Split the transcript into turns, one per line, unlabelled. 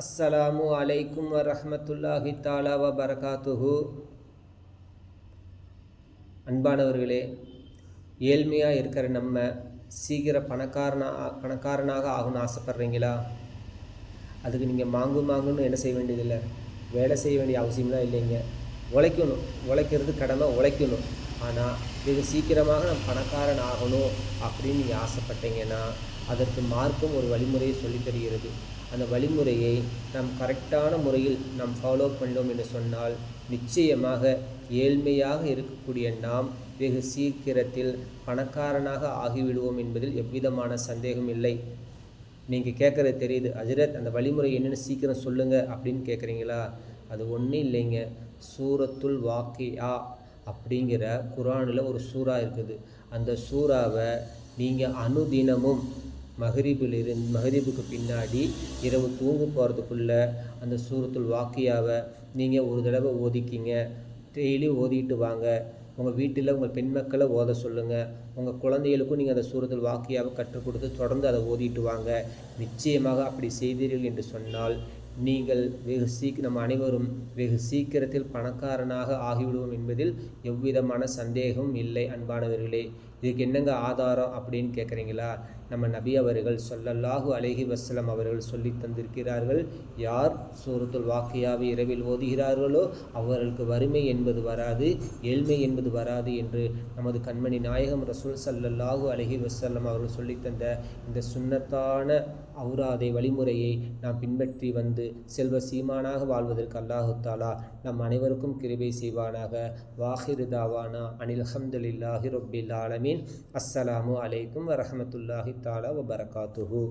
அஸ்ஸலாமு அலைக்கும் வரஹ்மத்துல்லாஹி தஆலா வபரகாத்துஹு. அன்பானவர்களே, ஏழ்மையாக இருக்கிற நம்ம சீக்கிரம் பணக்காரனாக ஆகணும்னு ஆசைப்பட்றீங்களா? அதுக்கு நீங்கள் மாங்குன்னு என்ன செய்ய வேண்டியதில்லை, வேலை செய்ய வேண்டிய அவசியம்லாம் இல்லைங்க. உழைக்கணும், உழைக்கிறது கடமை, உழைக்கணும். ஆனால் வெகு சீக்கிரமாக நம்ம பணக்காரன் ஆகணும் அப்படின்னு நீங்கள் ஆசைப்பட்டீங்கன்னா அதற்கு மார்க்கம் ஒரு வழிமுறையை சொல்லித் தருகிறது. அந்த வழிமுறையை நாம் கரெக்டான முறையில் நாம் ஃபாலோ பண்ணோம் என்று சொன்னால் நிச்சயமாக ஏழ்மையாக இருக்கக்கூடிய நாம் வெகு சீக்கிரத்தில் பணக்காரனாக ஆகிவிடுவோம் என்பதில் எவ்விதமான சந்தேகம் இல்லை. நீங்கள் கேட்குறது தெரியுது, ஹஜ்ரத் அந்த வழிமுறை என்னென்னு சீக்கிரம் சொல்லுங்கள் அப்படின்னு கேட்குறீங்களா? அது ஒன்றும் இல்லைங்க. சூரத்துல் வாக்கியா அப்படிங்கிற குர்ஆனில் ஒரு சூறா இருக்குது. அந்த சூறாவை நீங்கள் அனுதினமும் மகரிபுக்கு பின்னாடி இரவு தூங்க போகிறதுக்குள்ளே அந்த சூரத்துல் வாக்கியாவை நீங்கள் ஒரு தடவை ஓதிக்கிங்க. டெய்லி ஓதிட்டு வாங்க. உங்கள் வீட்டில் உங்கள் பெண் மக்களை ஓத சொல்லுங்கள். உங்கள் குழந்தைகளுக்கும் நீங்கள் அந்த சூரத்துல் வாக்கியாவை கற்றுக் கொடுத்து தொடர்ந்து அதை ஓதிட்டு வாங்க. நிச்சயமாக அப்படி செய்தீர்கள் என்று சொன்னால் நீங்கள் நம்ம அனைவரும் வெகு சீக்கிரத்தில் பணக்காரனாக ஆகிவிடுவோம் என்பதில் எவ்விதமான சந்தேகமும் இல்லை. அன்பானவர்களே, இதுக்கு என்னங்க ஆதாரம் அப்படின்னு கேட்குறீங்களா? நம்ம நபி அவர்கள் ஸல்லல்லாஹு அலைஹி வஸல்லம் அவர்கள் சொல்லி தந்திருக்கிறார்கள். யார் சூரத்துல் வாக்கியாவை இரவில் ஓதுகிறார்களோ அவர்களுக்கு வறுமை என்பது வராது, ஏழ்மை என்பது வராது என்று நமது கண்மணி நாயகம் ரசூல் ஸல்லல்லாஹு அலைஹி வஸல்லம் அவர்கள் சொல்லித்தந்த இந்த சுன்னத்தான அவுராதை வழிமுறையை நாம் பின்பற்றி வந்து செல்வ சீமானாக வாழ்வதற்கு அல்லாஹு தஆலா நம் அனைவருக்கும் கிருபை செய்வானாக. வாஹிரு தாவானா அனில் ஹம்துலில்லாஹி ரப்பில் ஆலமீன். அஸ்ஸலாமு அலைக்கும் வரஹ்மத்துல்லாஹி தஆலா வபரகாத்துஹு.